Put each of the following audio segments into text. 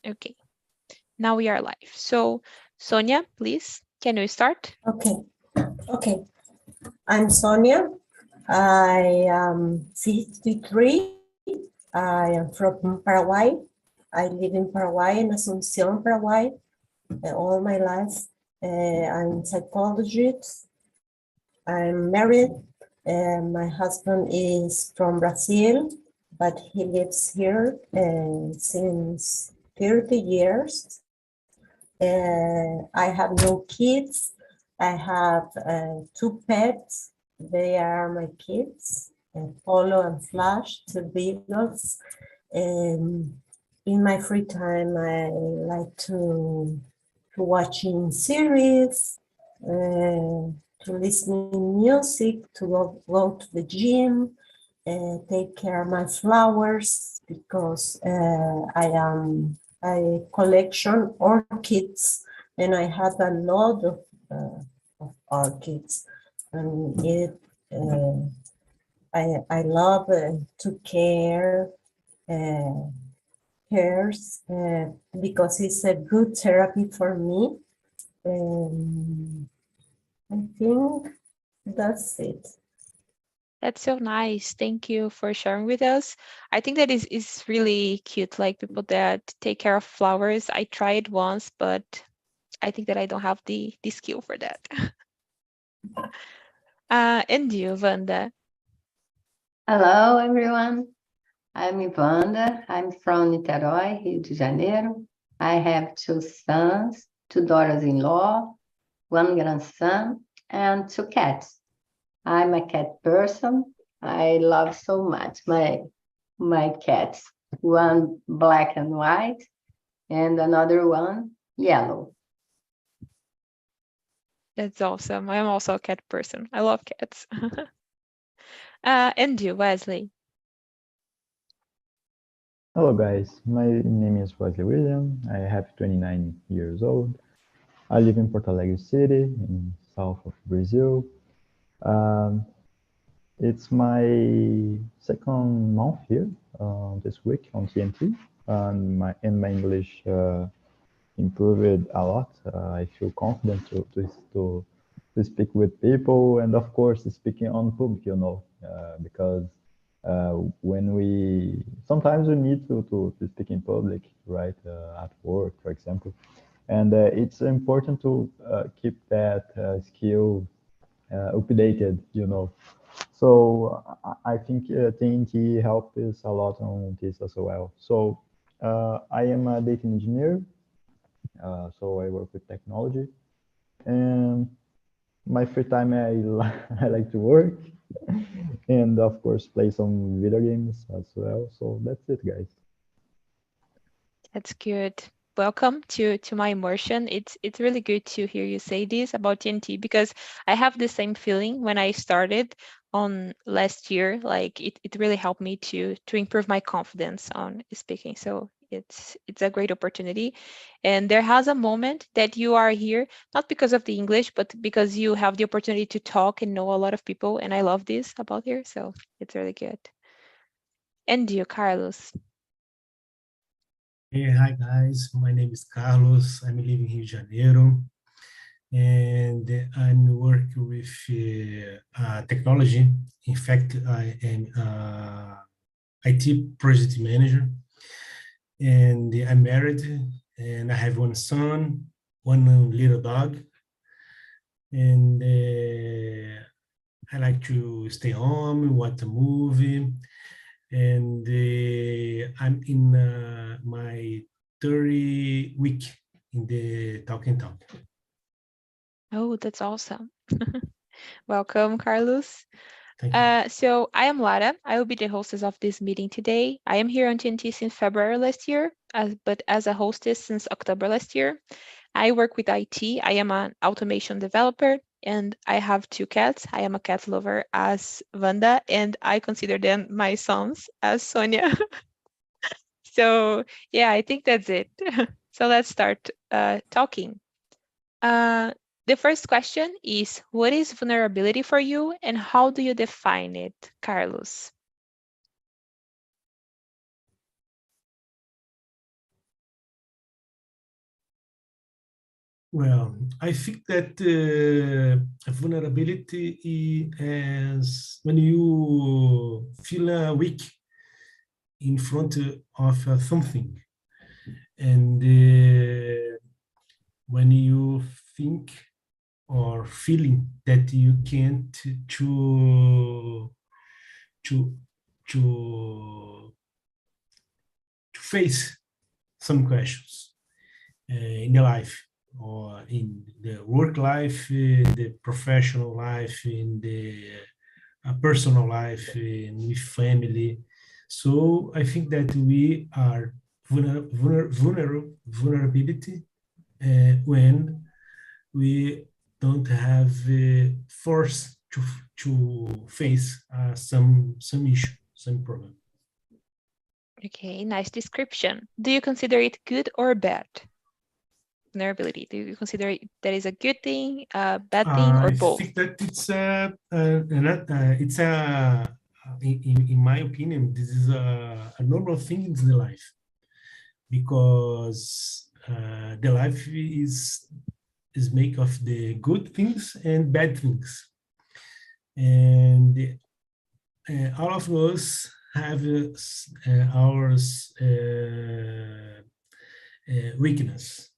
Okay, now we are live. So, Sonia, please, can you start? Okay. I'm Sonia. I am 53. I am from Paraguay. I live in Paraguay, in Asunción, Paraguay, all my life. I'm a psychologist. I'm married. My husband is from Brazil, but he lives here since 30 years. I have no kids. I have 2 pets. They are my kids, Polo and Flash, 2 beagles. In my free time, I like to watching series, to listening music, to go to the gym, take care of my flowers because I collection orchids, and I have a lot of orchids, and I love to care hairs because it's a good therapy for me. I think that's it. That's so nice. Thank you for sharing with us. I think that is really cute, like people that take care of flowers. I tried once, but I think that I don't have the skill for that. And you, Wanda? Hello, everyone. I'm Wanda. I'm from Niterói, Rio de Janeiro. I have 2 sons, 2 daughters-in-law, 1 grandson, and 2 cats. I'm a cat person. I love so much my cats. One black and white, and another one yellow. That's awesome. I'm also a cat person. I love cats. And you, Wesley? Hello guys, my name is Wesley William. I have 29 years old. I live in Porto Alegre City, in south of Brazil. It's my second month here this week on TNT, and my English improved a lot. I feel confident to speak with people, and of course speaking on public, because when sometimes we need to speak in public, right, at work, for example, and it's important to keep that skill updated, So I think TNT helped us a lot on this as well. So I am a data engineer, so I work with technology, and my free time I like to work, and of course play some video games as well. So that's it, guys. That's good. Welcome to my immersion. It's really good to hear you say this about TNT because I have the same feeling when I started on last year. Like it really helped me to improve my confidence on speaking. So it's a great opportunity. And there has a moment that you are here, not because of the English, but because you have the opportunity to talk and know a lot of people. And I love this about here. So it's really good. And you, Carlos. Hey, hi guys, my name is Carlos. I'm living in Rio de Janeiro, and I'm working with technology. In fact, I am IT project manager, and I'm married, and I have 1 son, 1 little dog, and I like to stay home, watch a movie, and I'm in my 30 week in the TALKNTALK. Oh, that's awesome. Welcome, Carlos. Thank you. So I am Lara. I will be the hostess of this meeting today. I am here on TNT since February last year, but as a hostess since October last year. I work with IT. I am an automation developer, and I have 2 cats. I am a cat lover as Wanda, and I consider them my sons as Sonia. So yeah, I think that's it. So let's start talking. The first question is, what is vulnerability for you and how do you define it, Carlos? Well, I think that vulnerability is when you feel weak in front of something, and when you think or feeling that you can't to to face some questions in the life or in the work life, the professional life, in the personal life, with family. So I think that we are vulnerability when we don't have force to face some issue, some problem. Okay, nice description. Do you consider it good or bad? Vulnerability. Do you consider that is a good thing, a bad thing, or both? I think that in my opinion, this is a normal thing in the life, because the life is made of the good things and bad things, and all of us have our weakness.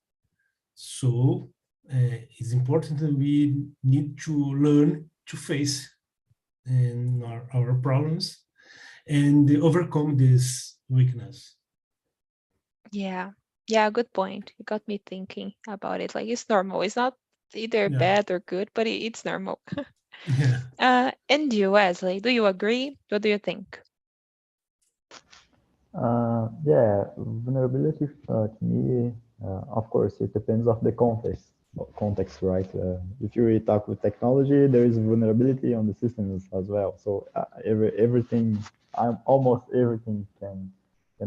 So it's important that we need to learn to face our problems and overcome this weakness. Yeah, good point. You got me thinking about it. Like, it's normal. It's not either Yeah. bad or good, but it's normal. Yeah. And you, Wesley, do you agree? What do you think? Yeah, vulnerability to me, of course, it depends of the context, right? If you talk with technology, there is vulnerability on the systems as well. So everything, almost everything can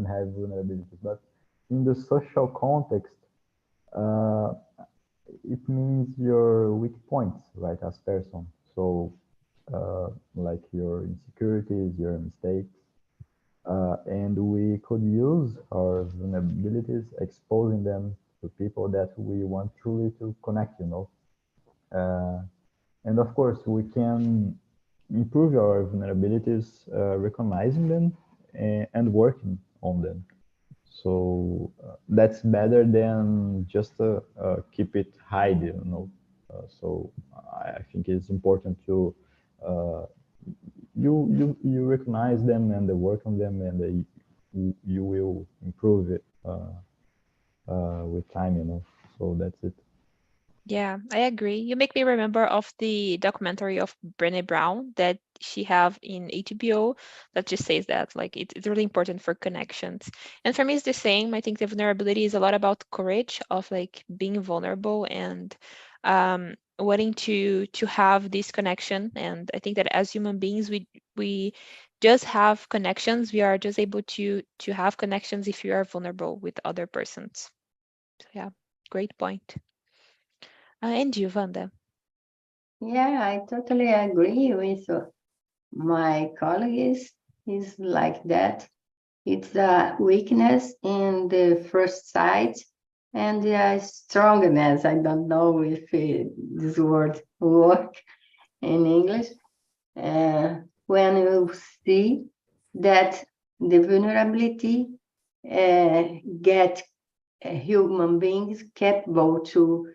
have vulnerability. But in the social context, it means your weak points, right, as person. So like your insecurities, your mistakes. And we could use our vulnerabilities, exposing them to people that we want truly to connect, and of course, we can improve our vulnerabilities, recognizing them and working on them. So that's better than just keep it hide. So I think it's important to you recognize them and work on them, and you will improve it with time. So that's it. Yeah, I agree. You make me remember of the documentary of Brené Brown that she have in HBO that just says that like it's really important for connections. And for me, it's the same. I think the vulnerability is a lot about courage of like being vulnerable and wanting to have this connection. And I think that as human beings, we just have connections. We are just able to have connections if you are vulnerable with other persons. So yeah, great point. And you, Wanda? Yeah, I totally agree with my colleagues. Is like that. It's a weakness in the first sight and a strongness. I don't know if this word work in English. When you see that the vulnerability get human beings capable to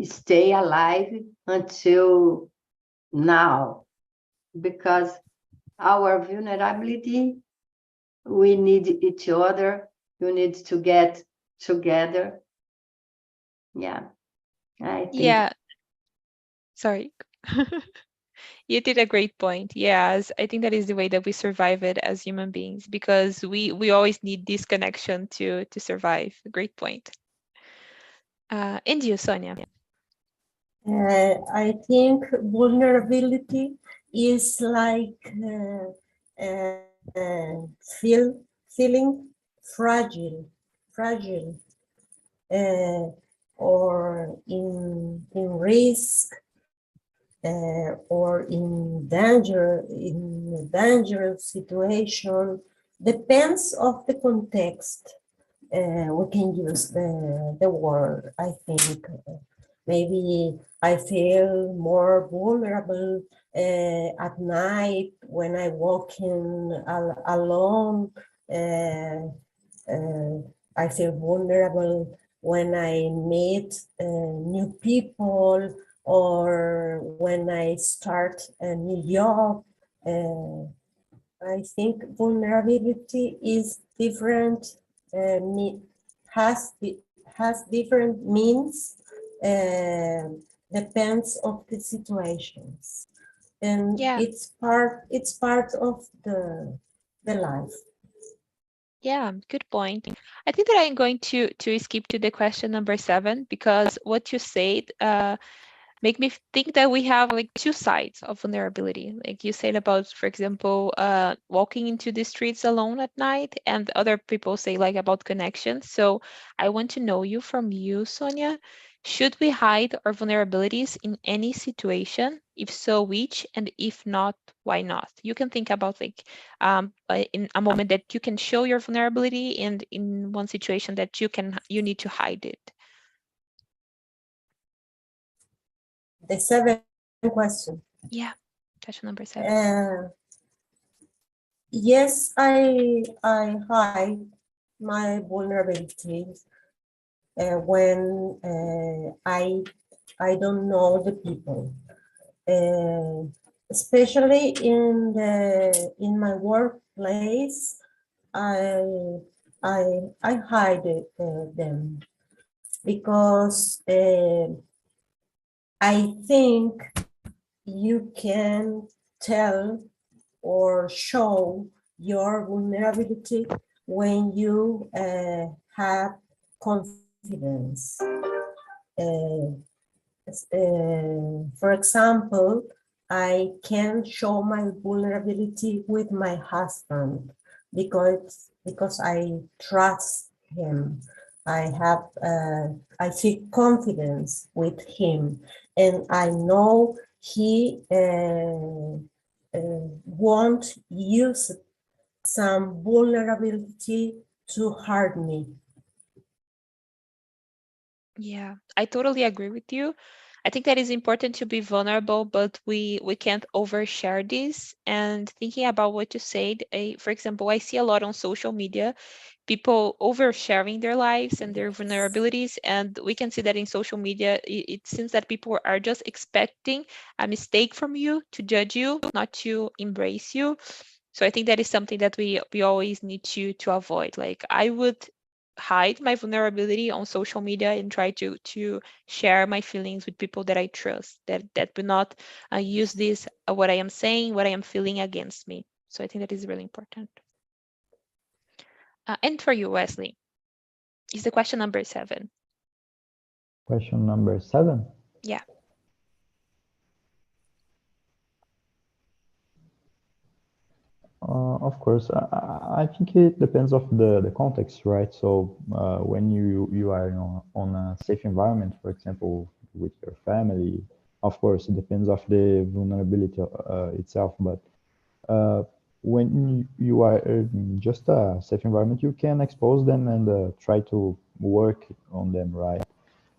stay alive until now, because our vulnerability, we need each other, you need to get together. Yeah, I think. Yeah, sorry. You did a great point. Yes, I think that is the way that we survive it as human beings, because we always need this connection to survive. Great point. And you, Sonia? I think vulnerability is like feeling fragile, or in risk, or in a dangerous situation. Depends of the context. we can use the word, I think. Maybe I feel more vulnerable at night when I walk in alone. I feel vulnerable when I meet new people or when I start a new job. I think vulnerability is different, has different means, depends of the situations, and Yeah. it's part of the life. Yeah, good point. I think that I'm going to skip to the question number 7 because what you said make me think that we have like two sides of vulnerability. Like you said about, for example, walking into the streets alone at night, and other people say like about connection. So I want to know you from you, Sonia. Should we hide our vulnerabilities in any situation? If so, which? And if not, why not? You can think about like in a moment that you can show your vulnerability, and in one situation that you need to hide it. The 7th question. Yeah, question number 7. Yes, I hide my vulnerabilities when I don't know the people, especially in my workplace. I hide them because I think you can tell or show your vulnerability when you have confidence. For example, I can show my vulnerability with my husband because I trust him. I feel confidence with him, and I know he won't use some vulnerability to hurt me. Yeah, I totally agree with you. I think that is important to be vulnerable, but we can't overshare this. And thinking about what you said, for example, I see a lot on social media, people oversharing their lives and their vulnerabilities, and we can see that in social media, it seems that people are just expecting a mistake from you to judge you, not to embrace you. So I think that is something that we always need to avoid. Like I would hide my vulnerability on social media and try to share my feelings with people that I trust, that will not use this what I am saying, what I am feeling against me. So I think that is really important. And for you, Wesley, is the question number 7. Question number 7. Yeah. Of course, I think it depends of the context, right? So when you are on a safe environment, for example, with your family, of course, it depends of the vulnerability itself. But when you are in just a safe environment, you can expose them and try to work on them, right?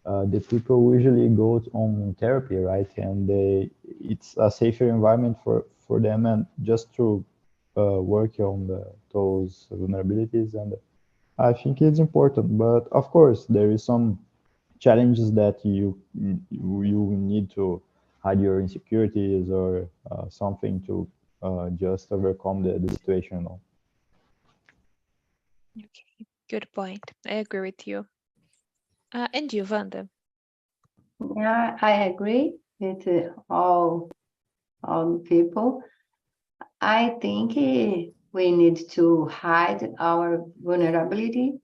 The people usually go on therapy, right? And it's a safer environment for them, and just to work on those vulnerabilities. And I think it's important. But of course, there is some challenges that you need to hide your insecurities or something to just overcome the situation. You know? Okay, good point. I agree with you. And you, Wanda? Yeah, I agree with all people. I think we need to hide our vulnerability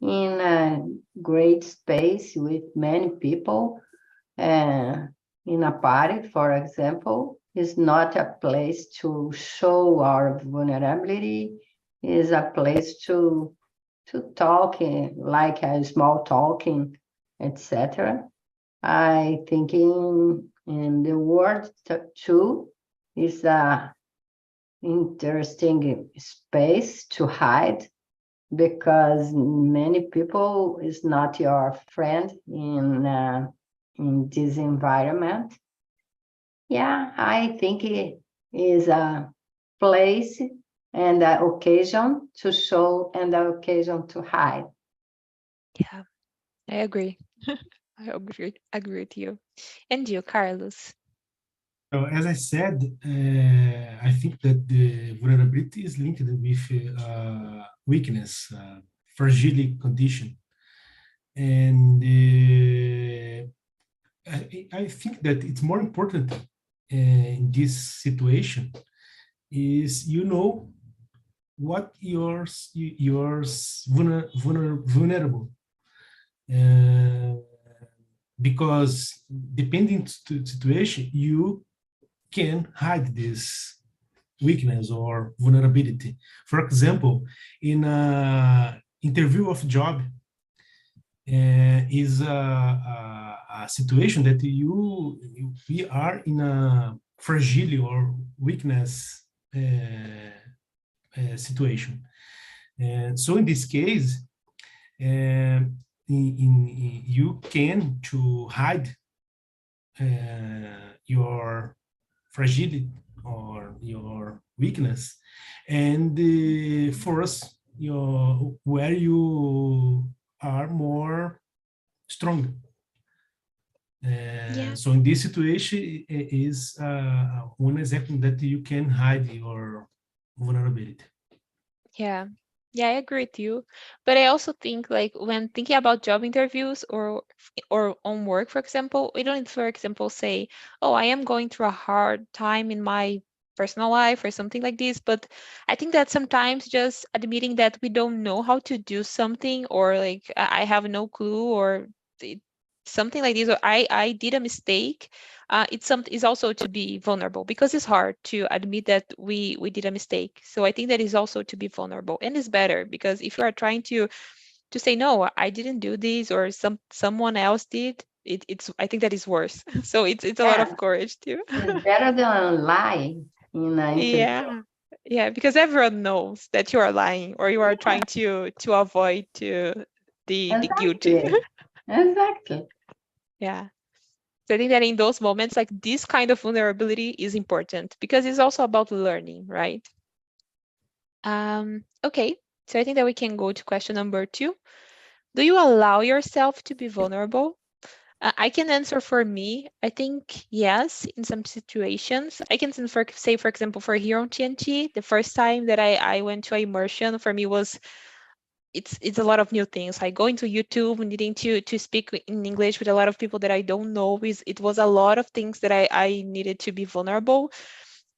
in a great space with many people. In a party, for example, is not a place to show our vulnerability, is a place to talk, like a small talking, etc. I think in the world too is a interesting space to hide because many people is not your friend in this environment. Yeah, I think it is a place and an occasion to show and an occasion to hide. Yeah, I agree. I agree with you. And you, Carlos? So as I said, I think that the vulnerability is linked with weakness, fragile condition. And I think that it's more important in this situation is what yours vulnerable, because depending to situation you can hide this weakness or vulnerability. For example, in a interview of job, is a situation that we are in a fragile or weakness situation. And so in this case, you can to hide your fragility or your weakness, and for us, where you are more strong. Yeah. So in this situation is one example that you can hide your vulnerability. Yeah. Yeah, I agree with you. But I also think like when thinking about job interviews or on work, for example, we don't, for example, say, oh, I am going through a hard time in my personal life or something like this. But I think that sometimes just admitting that we don't know how to do something, or like I have no clue, or it- something like this, or I did a mistake, it's also to be vulnerable, because it's hard to admit that we did a mistake. So I think that is also to be vulnerable, and it's better, because if you are trying to say no, I didn't do this, or someone else did, it's, I think that is worse. So it's a lot Yeah, of courage too. it's better than lying in an interview. Yeah, yeah, because everyone knows that you are lying, or you are trying to avoid to the guilty. Exactly. Exactly. Yeah. So I think that in those moments, like this kind of vulnerability is important, because it's also about learning, right? Okay, so I think that we can go to question number 2. Do you allow yourself to be vulnerable? I can answer for me. I think yes, in some situations. I can say, for example, for here on TNT, the first time that I went to immersion for me was, it's a lot of new things. I go into YouTube needing to speak in English with a lot of people that I don't know. It was a lot of things that I needed to be vulnerable.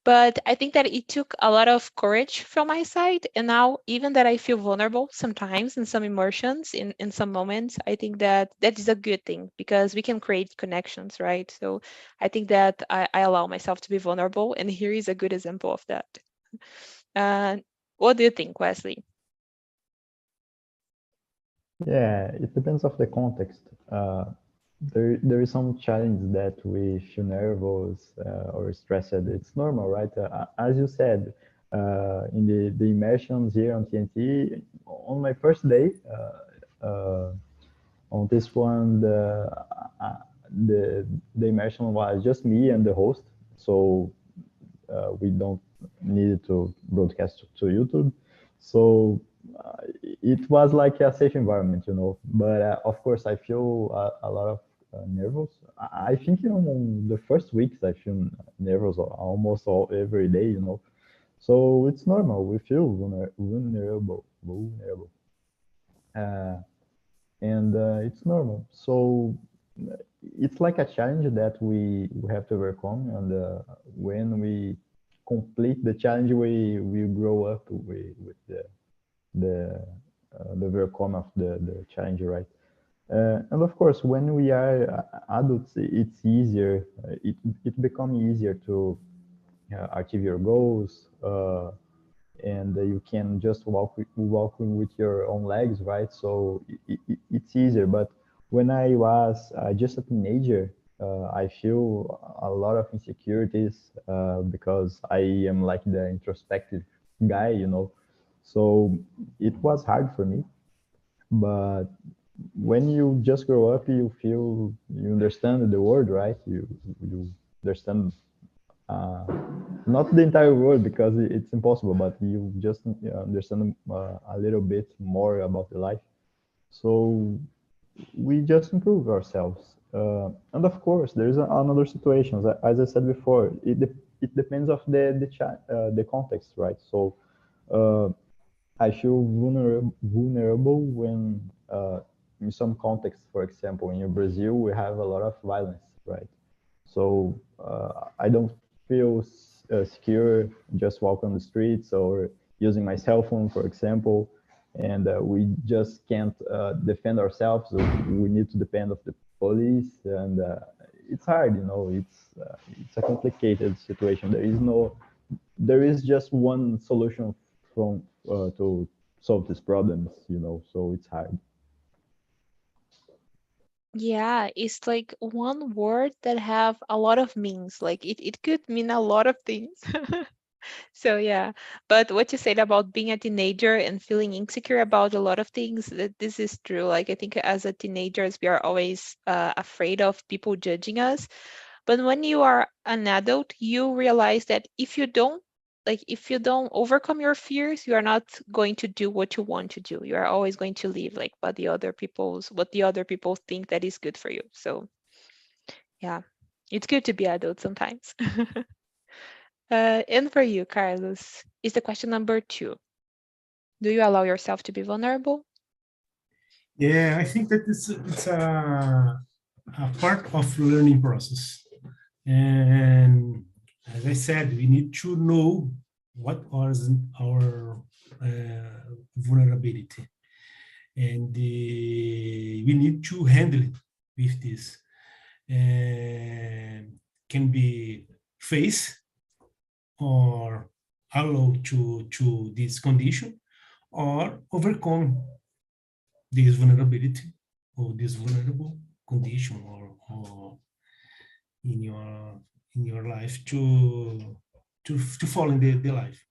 But I think that it took a lot of courage from my side. And now, even that I feel vulnerable sometimes in some emotions, in some moments, I think that that is a good thing, because we can create connections, right? So I think that I allow myself to be vulnerable. And here is a good example of that. What do you think, Wesley? Yeah, it depends of the context. There is some challenge that we feel nervous or stressed. It's normal, right? As you said, in the immersions here on TNT, on my first day, on this one, the immersion was just me and the host, so we don't need to broadcast to YouTube. So it was like a safe environment, But of course, I feel a lot of nervous. I think on the first weeks I feel nervous almost every day. So it's normal. We feel vulnerable, and it's normal. So it's like a challenge that we have to overcome, and when we complete the challenge, we grow up with the overcome of the challenge, right? And of course, when we are adults, it's easier. It becomes easier to achieve your goals, and you can just walk with your own legs, right? So it's easier. But when I was just a teenager, I feel a lot of insecurities because I am like the introspective guy. So it was hard for me, but when you just grow up, you feel you understand the world, right? You understand not the entire world because it's impossible, but you just understand a little bit more about the life. So we just improve ourselves. And of course, there is another situation. As I said before, it depends of the context, right? So I feel vulnerable when in some contexts, for example, in Brazil, we have a lot of violence, right? So I don't feel secure just walk on the streets or using my cell phone, for example, and we just can't defend ourselves. So we need to depend of the police, and it's hard, you know. It's a complicated situation. There is just one solution from to solve these problems, you know. So it's hard. Yeah, it's like one word that have a lot of meanings. Like it could mean a lot of things. So yeah, but what you said about being a teenager and feeling insecure about a lot of things, that this is true. Like I think as a teenagers, we are always afraid of people judging us. But when you are an adult, you realize that if you don't overcome your fears, you are not going to do what you want to do. You are always going to live like what the other people think that is good for you. So yeah, it's good to be adult sometimes. And for you, Carlos, is the question number 2. Do you allow yourself to be vulnerable? Yeah, I think that it's a part of learning process. And as I said, we need to know what is our vulnerability. And we need to handle it with this. And can be face or allow to this condition or overcome this vulnerability or this vulnerable condition or in your life to follow the life.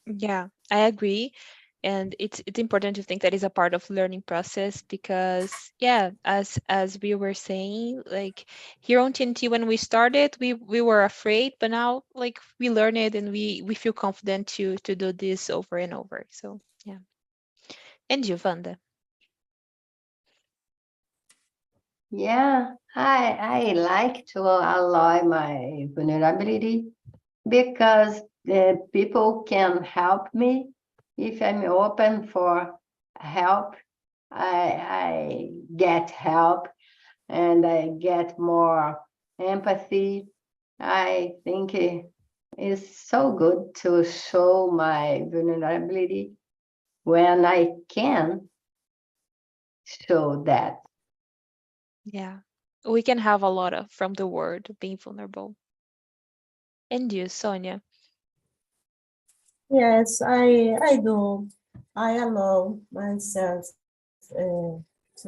Yeah, I agree. And it's important to think that is a part of learning process because yeah, as we were saying, like here on TNT when we started, we were afraid, but now like we learn it and we feel confident to do this over and over. So yeah. And you, Wanda? Yeah, I like to allow my vulnerability because people can help me if I'm open for help. I get help and I get more empathy. I think it's so good to show my vulnerability when I can show that. Yeah. We can have a lot of from the word being vulnerable. And you, Sonia? Yes, I do. I allow myself to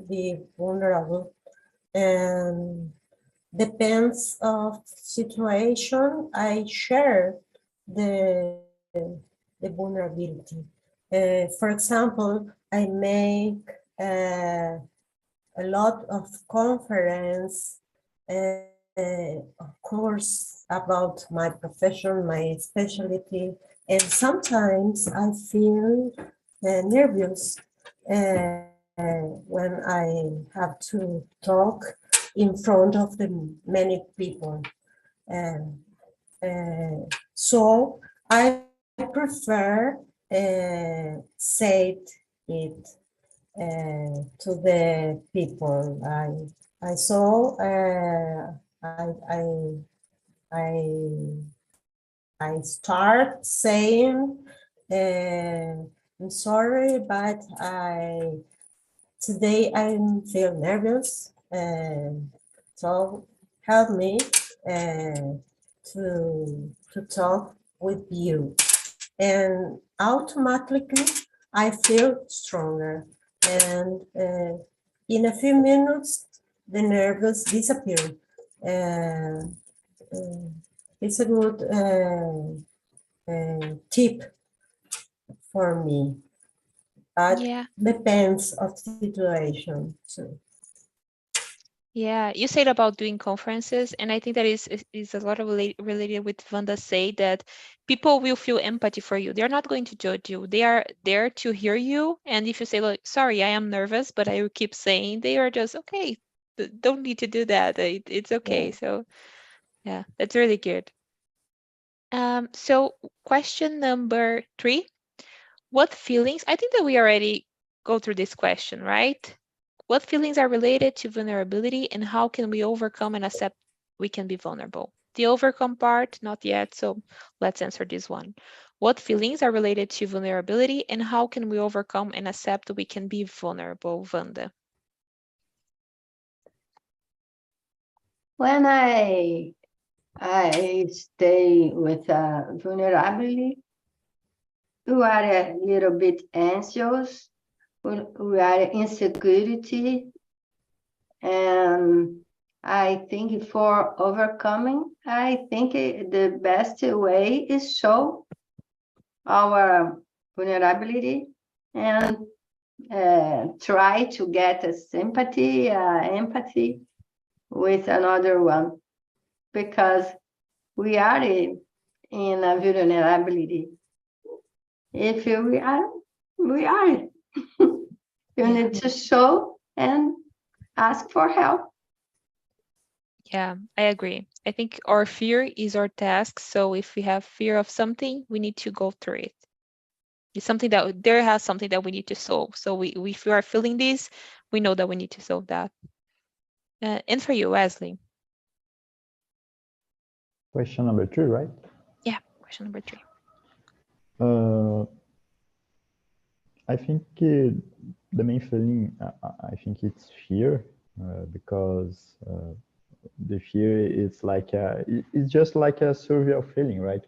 be vulnerable, and depends of situation. I share the the vulnerability. For example, I make a lot of conference, of course, about my profession, my specialty, and sometimes I feel nervous when I have to talk in front of the many people. Uh, so I prefer say it to the people. I saw I I start saying I'm sorry, but today I feel nervous, so help me to talk with you, and automatically I feel stronger, and in a few minutes the nerves disappear. Uh, it's a good tip for me, but Yeah. depends of situation too. Yeah, you said about doing conferences, and I think that is a lot of related with Vanda say that people will feel empathy for you. They're not going to judge you. They are there to hear you. And if you say, like, sorry, I am nervous, but I will keep saying, they are just okay. Don't need to do that. It's okay. Yeah. So yeah, that's really good. So question number 3. What feelings? I think that we already go through this question, right? What feelings are related to vulnerability and how can we overcome and accept we can be vulnerable? The overcome part, not yet, so let's answer this one. What feelings are related to vulnerability and how can we overcome and accept we can be vulnerable, Wanda? When I stay with vulnerability, we are a little bit anxious, we are insecurity, and I think for overcoming, I think the best way is show our vulnerability and try to get a sympathy, empathy with another one, because we are in a vulnerability. If we are, we are. You need to show and ask for help. Yeah, I agree. I think our fear is our task. So if we have fear of something, we need to go through it. It's something that there has something that we need to solve. So if we are feeling this, we know that we need to solve that. And for you, Wesley. Question number 3, right? Yeah, question number 3. I think the main feeling, I think it's fear, because the fear is like it's just like a survival feeling, right?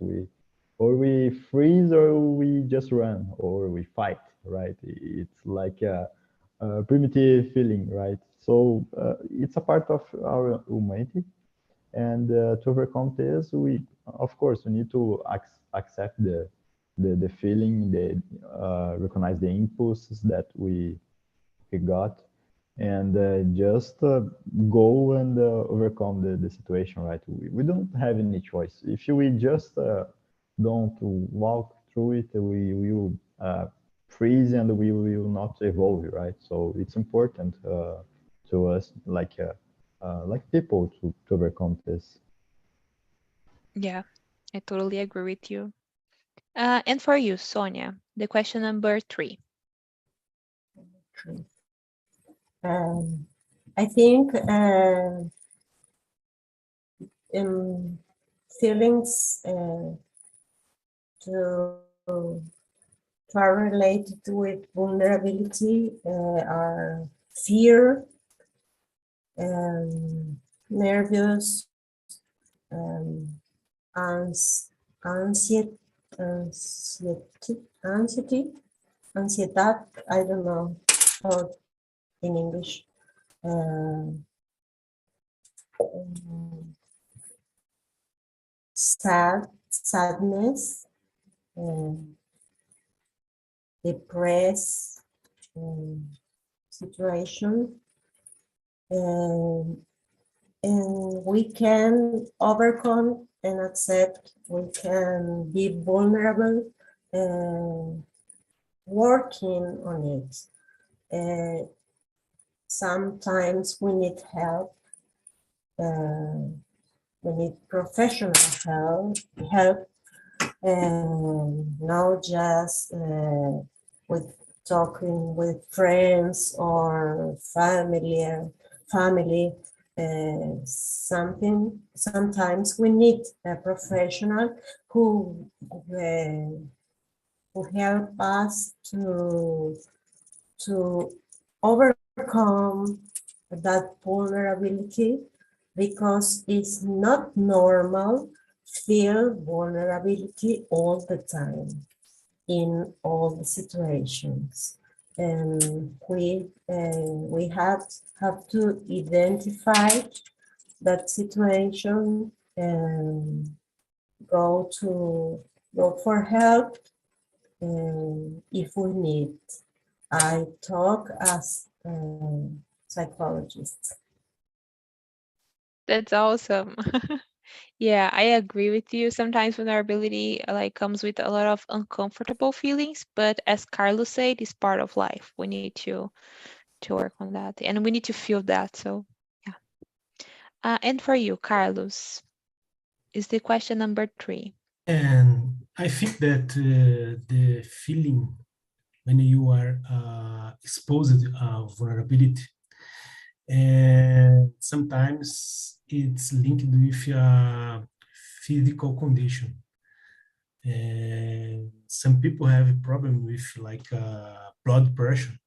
We freeze or we just run or we fight, right? It's like a primitive feeling, right? So it's a part of our humanity, and to overcome this, we of course we need to accept the feeling, recognize the impulses that we got, and just go and overcome the situation, right? We don't have any choice. If we just don't walk through it, we will freeze and we will not evolve, right? So it's important to us, like people, to overcome this. Yeah, I totally agree with you. And for you, Sonia, the question number 3. I think feelings to are related with vulnerability are fear, nervous, anxiety, ansiedad, I don't know how in English. Sadness, depressed situation, and we can overcome and accept, we can be vulnerable, working on it. Sometimes we need help, we need professional help, and not just with talking with friends or family. Sometimes we need a professional who help us to overcome that vulnerability, because it's not normal feel vulnerability all the time in all the situations, and we have to identify that situation and go to go for help if we need. I talk as a psychologist. That's awesome. Yeah, I agree with you. Sometimes vulnerability like comes with a lot of uncomfortable feelings, but as Carlos said, it's part of life. We need to work on that, and we need to feel that. So yeah. And for you, Carlos, is the question number 3. And I think that the feeling when you are exposed to vulnerability, and sometimes it's linked with a physical condition. And some people have a problem with like blood pressure,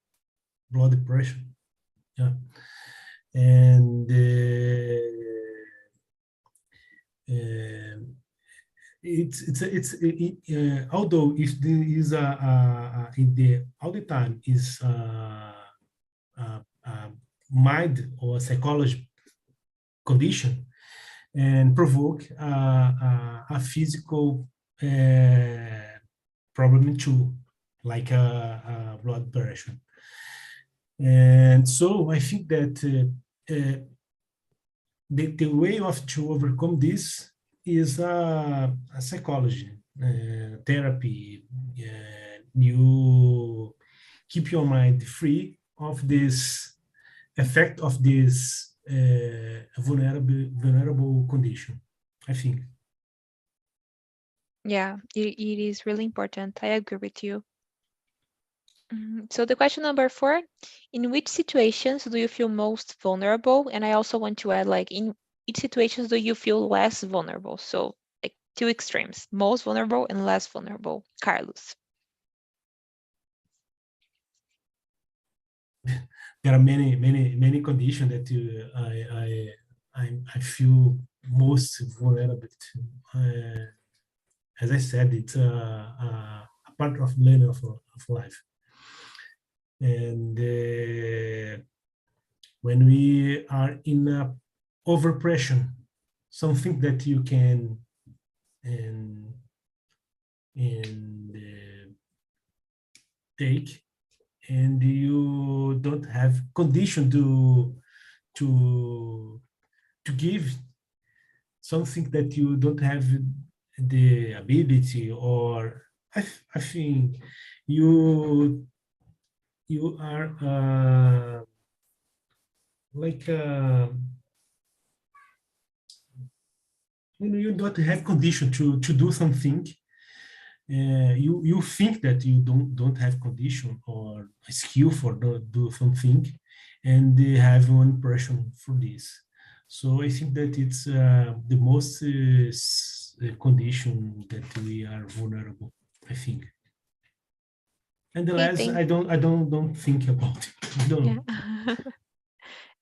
yeah. And although if there is in the all the time is mind or psychology condition and provoke a physical problem too, like blood pressure. And so I think that the way of to overcome this is a psychology, therapy, you keep your mind free of this effect of this vulnerable condition, I think. Yeah, it is really important. I agree with you. So the question number 4, in which situations do you feel most vulnerable? And I also want to add, like, in which situations do you feel less vulnerable? So like 2 extremes, most vulnerable and less vulnerable. Carlos. There are many conditions that I feel most vulnerable to. As I said, it's a part of learning of life. And when we are in a overpressure, something that you can and take, and you don't have condition to give something that you don't have the ability, or I think you are like you don't have condition to do something. You think that you don't have condition or skill for do something, and they have one impression for this. So I think that it's the most condition that we are vulnerable, I think. And the Okay, last, I don't think about it. I don't know. yeah.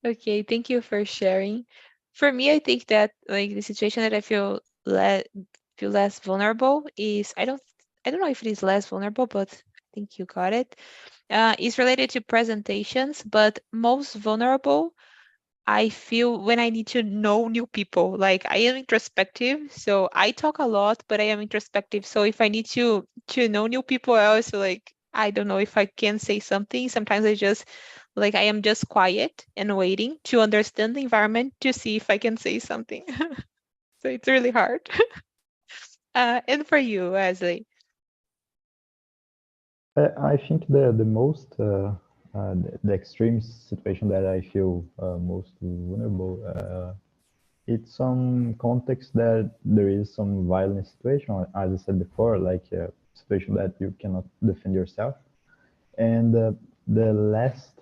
Okay, thank you for sharing. For me, I think that like the situation that I feel less vulnerable is I don't know if it is less vulnerable, but I think you got it. Is related to presentations, but most vulnerable I feel when I need to know new people. Like I am introspective, so I talk a lot, but I am introspective. So if I need to know new people, I also like I don't know if I can say something. Sometimes I just like I am just quiet and waiting to understand the environment to see if I can say something. So it's really hard. And for you, Wesley. I think the most the extreme situation that I feel most vulnerable. It's some context that there is some violent situation, as I said before, like a situation that you cannot defend yourself. And the last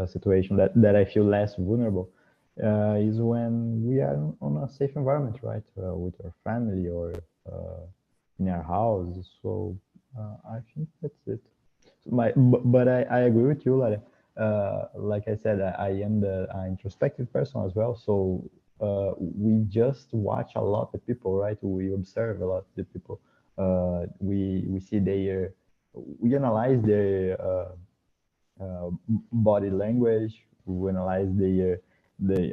situation that I feel less vulnerable is when we are on a safe environment, right, with our family or in our house. So I think that's it. But I agree with you, Lara. Like I said, I am the introspective person as well. So we just watch a lot of people, right? We observe a lot of the people. We see we analyze their body language. We analyze their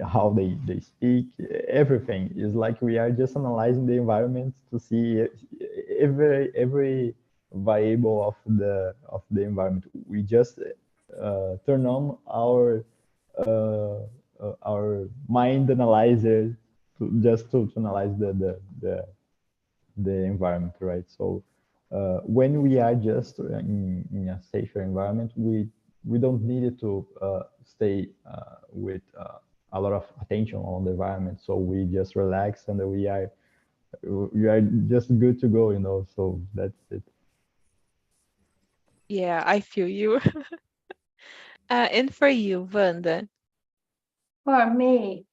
how they speak, everything is like we are just analyzing the environment to see every variable of the environment. We just turn on our mind analyzer to analyze the environment, right? So when we are just in a safer environment, we don't need to stay with a lot of attention on the environment. So we just relax and we are just good to go, you know. So that's it. Yeah, I feel you. And for you, Wanda? For me,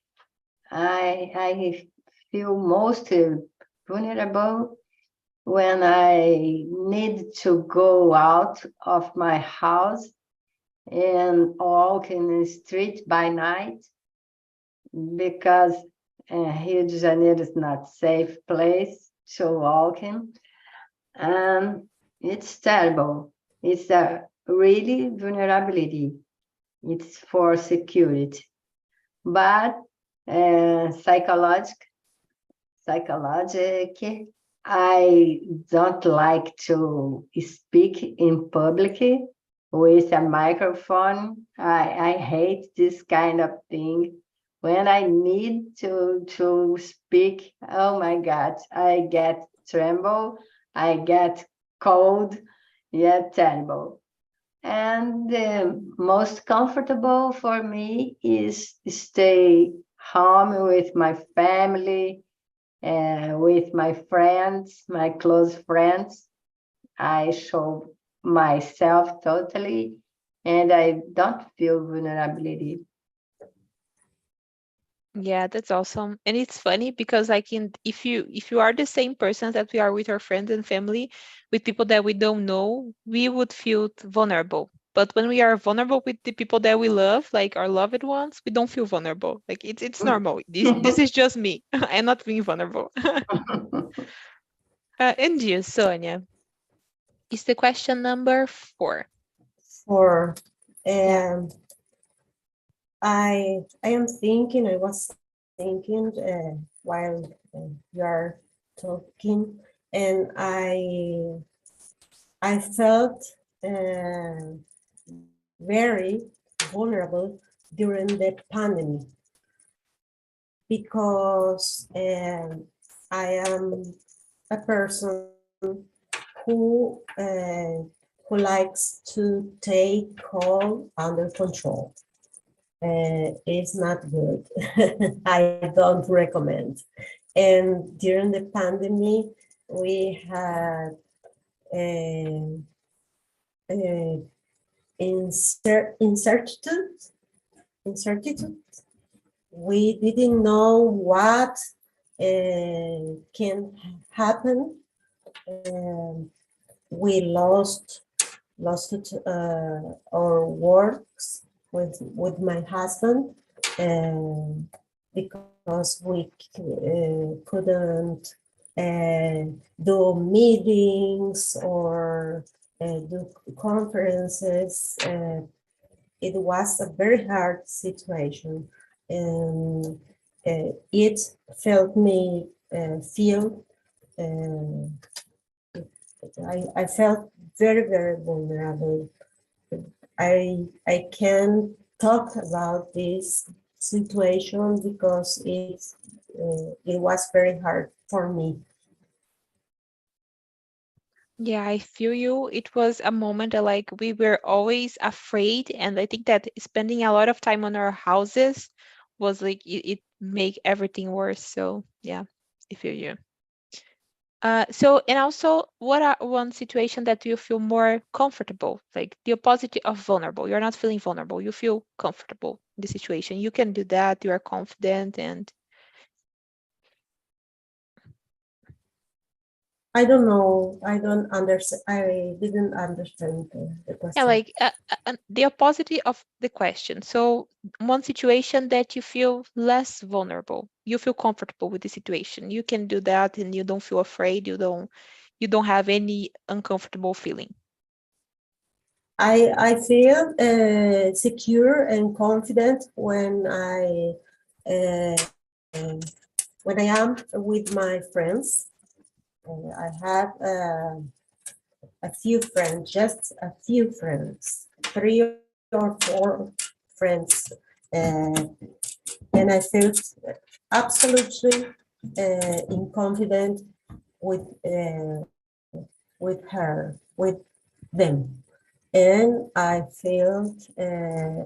I feel most vulnerable when I need to go out of my house and walk in the street by night, because Rio de Janeiro is not safe place to walk in. And it's terrible. It's a really vulnerability. It's for security. But psychologic, I don't like to speak in public with a microphone. I hate this kind of thing. When I need to speak, oh my God, I get tremble, I get cold, yeah, terrible. And the most comfortable for me is stay home with my family, with my friends, my close friends. I show myself totally, and I don't feel vulnerability. Yeah, that's awesome. And it's funny because like if you are the same person that we are with our friends and family, with people that we don't know, we would feel vulnerable. But when we are vulnerable with the people that we love, like our loved ones, we don't feel vulnerable. Like it's normal. This is just me. I'm not being vulnerable. And you, Sonia, is the question number 4. For Yeah. I was thinking while you are talking, and I felt very vulnerable during the pandemic, because I am a person who likes to take all under control. It's not good. I don't recommend. And during the pandemic, we had incertitude. We didn't know what can happen. We lost our works with my husband, because we couldn't do meetings or do conferences. It was a very hard situation, and it felt me feel. I felt very, very vulnerable. I can talk about this situation because it was very hard for me. Yeah, I feel you. It was a moment that like we were always afraid, and I think that spending a lot of time on our houses was like it make everything worse. So yeah, I feel you. So and also, what are one situation that you feel more comfortable, like the opposite of vulnerable? You're not feeling vulnerable. You feel comfortable in the situation. You can do that. You are confident, and I don't know. I don't understand. I didn't understand the yeah, question. like the opposite of the question. So one situation that you feel less vulnerable, you feel comfortable with the situation. You can do that, and you don't feel afraid. You don't have any uncomfortable feeling. I feel secure and confident when I am with my friends. I have a few friends, just a few friends, 3 or 4 friends, and I feel absolutely in confident with them. And I feel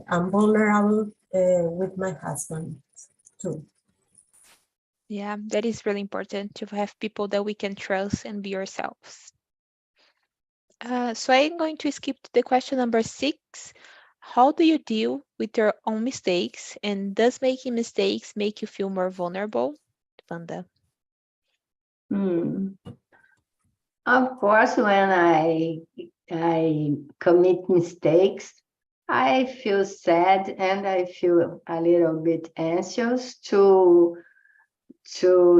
I'm vulnerable with my husband too. Yeah, that is really important to have people that we can trust and be ourselves. So I'm going to skip to the question number 6. How do you deal with your own mistakes, and does making mistakes make you feel more vulnerable? Wanda. Of course, when I commit mistakes, I feel sad and I feel a little bit anxious to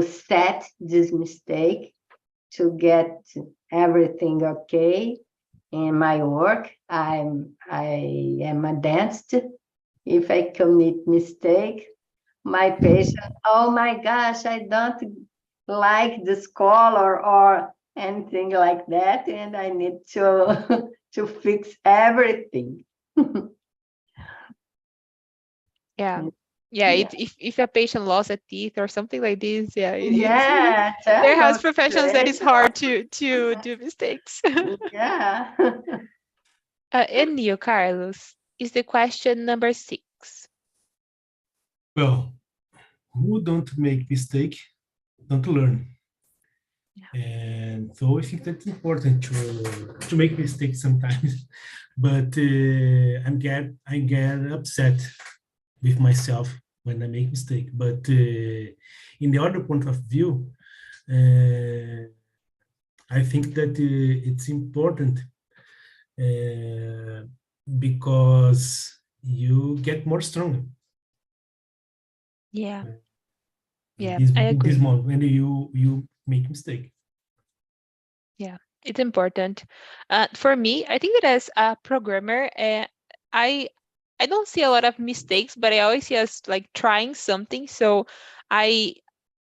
set this mistake, to get everything okay in my work. I am a dentist. If I commit mistake, my patient, oh my gosh, I don't like this color or anything like that, and I need to to fix everything. Yeah. Yeah. If a patient lost a teeth or something like this, Yeah, there has terrible professions that it's situation. hard to do mistakes. Yeah. And you, Carlos, is the question number 6. Well, who don't make mistake don't learn. And so I think that's important to make mistakes sometimes. But I get upset with myself when I make mistake. But in the other point of view, I think that it's important because you get more stronger. Yeah. Yeah, This, I in this agree. moment when you make mistake. Yeah, it's important. For me, I think that as a programmer, I I don't see a lot of mistakes, but I always see us like trying something. So I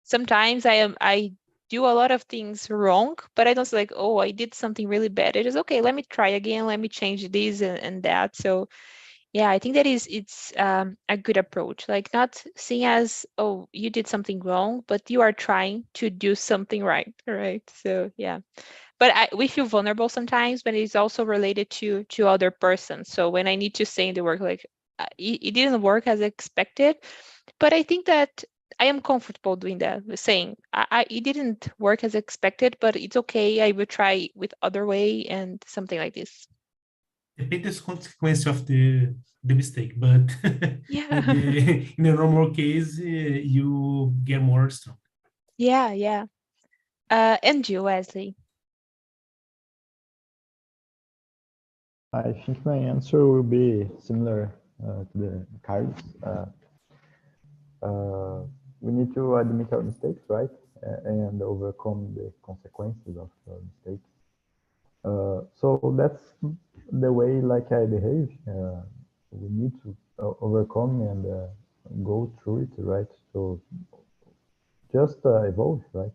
sometimes I do a lot of things wrong, but I don't say like, oh, I did something really bad. It is okay, let me try again, let me change this and that. So yeah, I think that it's a good approach. Like not seeing as, oh, you did something wrong, but you are trying to do something right, right? So yeah. But we feel vulnerable sometimes, but it's also related to other persons. So when I need to say in the work, like it didn't work as expected, but I think that I am comfortable doing that, saying it didn't work as expected, but it's okay. I will try with other way and something like this. Depende das consequências of the mistake, but Yeah. in a normal case, you get more strong. Yeah, yeah. And you, Wesley? I think my answer will be similar to the Carlos. We need to admit our mistakes, right? And overcome the consequences of mistakes. So that's the way like I behave. We need to overcome and go through it, right? So just evolve, right?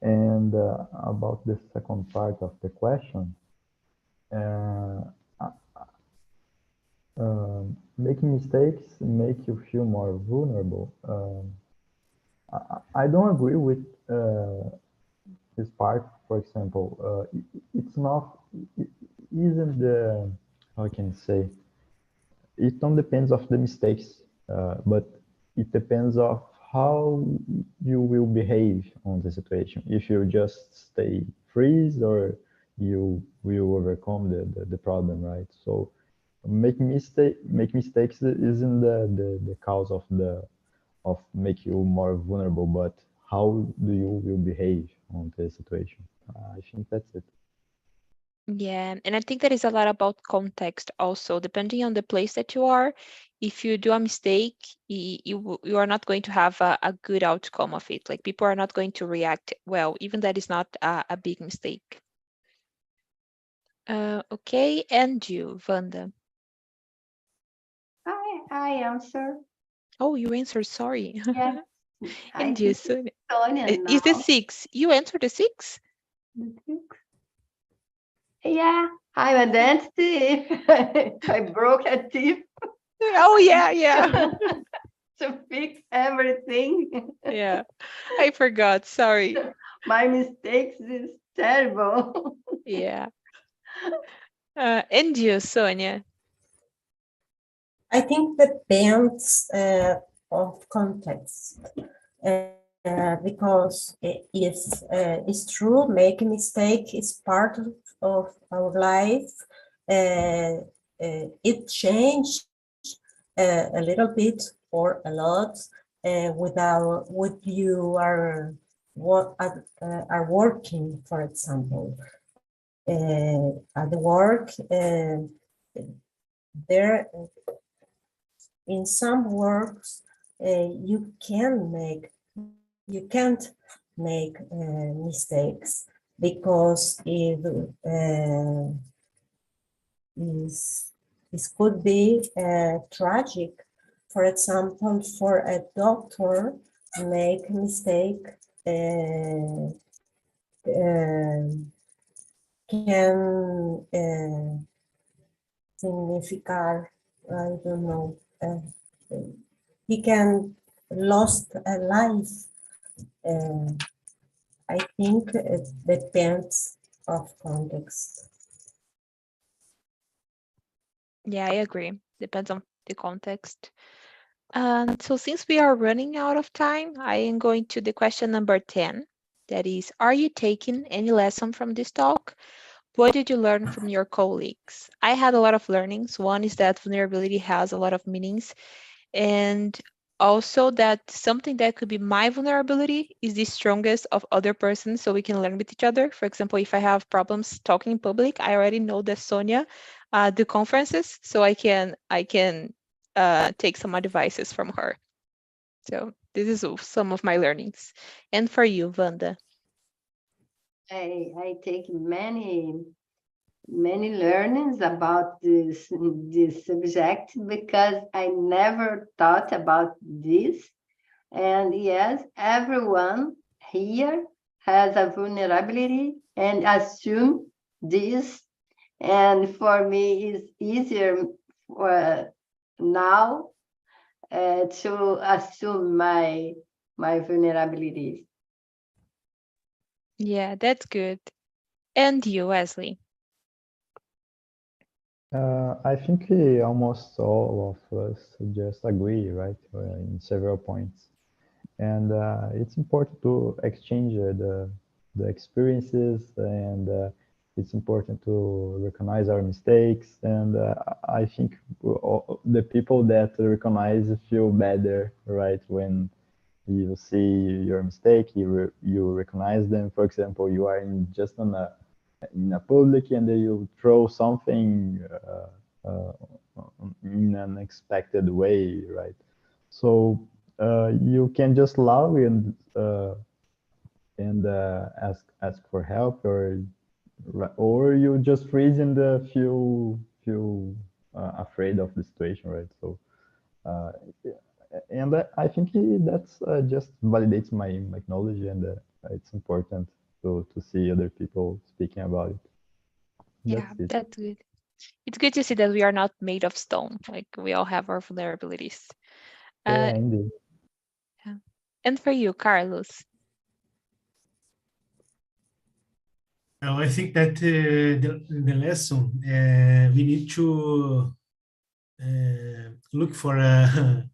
And about the second part of the question, making mistakes make you feel more vulnerable. I don't agree with this part. For example, it's not, it isn't the, how I can say, it don't depends of the mistakes, but it depends of how you will behave on the situation. If you just stay freeze or you will overcome the problem, right? So make mistakes isn't the cause of make you more vulnerable, but how do you will behave on the situation? I think that's it. Yeah, and I think that is a lot about context also. Depending on the place that you are, if you do a mistake, you are not going to have a good outcome of it. Like people are not going to react well, even that is not a big mistake. Okay, and you, Wanda. I answer. Oh, you answered, sorry. Yeah. I And you, think Sonia. Sonia Is the now. 6? You answered the 6? Yeah, I'm a dentist. If I broke a teeth Oh, yeah, yeah. to fix everything. Yeah, I forgot, sorry. My mistakes is terrible. Yeah. And you, Sonia. I think depends of context. Because it's true, making mistake is part of our life. It changed a little bit or a lot without what you are working, for example. At the work, there in some works you can't make mistakes because it could be tragic. For example, for a doctor make a mistake can significar, I don't know, he can lost a life. I think it depends of context. Yeah, I agree. Depends on the context. So since we are running out of time, I am going to the question number 10. That is, are you taking any lesson from this talk? What did you learn from your colleagues? I had a lot of learnings. One is that vulnerability has a lot of meanings, and also that something that could be my vulnerability is the strongest of other persons, so we can learn with each other. For example, if I have problems talking in public, I already know that Sonia do conferences, so I can take some advices from her. So this is some of my learnings. And for you, Wanda? I take many learnings about this subject because I never thought about this. And yes, everyone here has a vulnerability and assume this. And for me, it's easier now to assume my vulnerabilities. Yeah, that's good. And you, Wesley? I think almost all of us just agree, right, in several points. And it's important to exchange the experiences, and it's important to recognize our mistakes. And I think the people that recognize feel better, right, when you see your mistake, you recognize them. For example, you are in a public and you throw something in an unexpected way, right? So you can just laugh and ask for help, or you just freeze and feel afraid of the situation, right? So uh, and I think that's just validates my knowledge, and it's important to see other people speaking about it. Yeah, That's it. that's good. It's good to see that we are not made of stone. Like we all have our vulnerabilities. Yeah, Uh, indeed. yeah. And for you, Carlos? Now, I think that the lesson we need to look for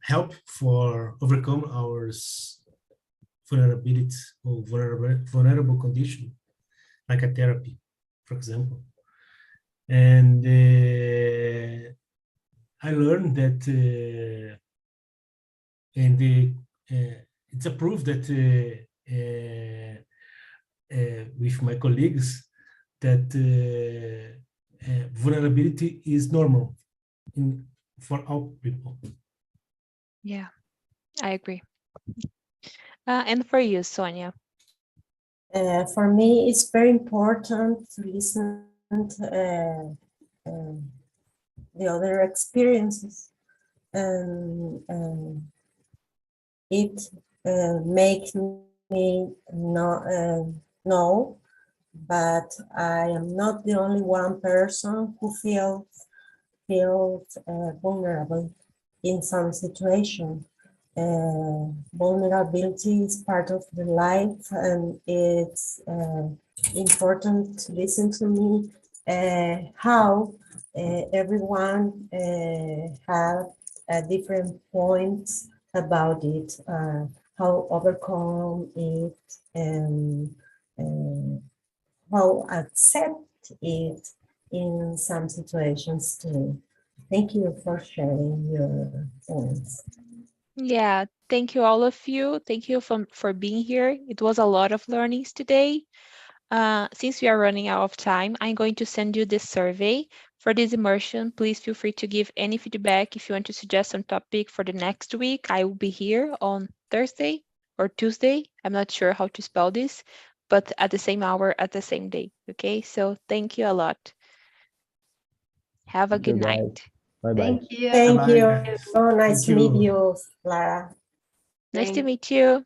help for overcome our vulnerabilities or vulnerable condition, like a therapy, for example. And I learned that, and it's a proof that with my colleagues that vulnerability is normal for all people. Yeah, I agree. And for you, Sonia? For me, it's very important to listen the other experiences, and it makes me know, but I am not the only one person who feels vulnerable in some situation. Vulnerability is part of the life, and it's important to listen to me how everyone have a different points about it, how overcome it, and how accept it in some situations too. Thank you for sharing your points. Yeah, thank you all of you. Thank you for being here. It was a lot of learnings today. Since we are running out of time, I'm going to send you this survey. For this immersion, please feel free to give any feedback. If you want to suggest some topic for the next week, I will be here on Thursday or Tuesday. I'm not sure how to spell this, but at the same hour, at the same day. Okay, so thank you a lot. Have a good Goodbye. night. Bye-bye. Thank you. Thank you. Bye-bye. Oh, nice Thank to meet you. you, Lara. Nice to Thank meet you.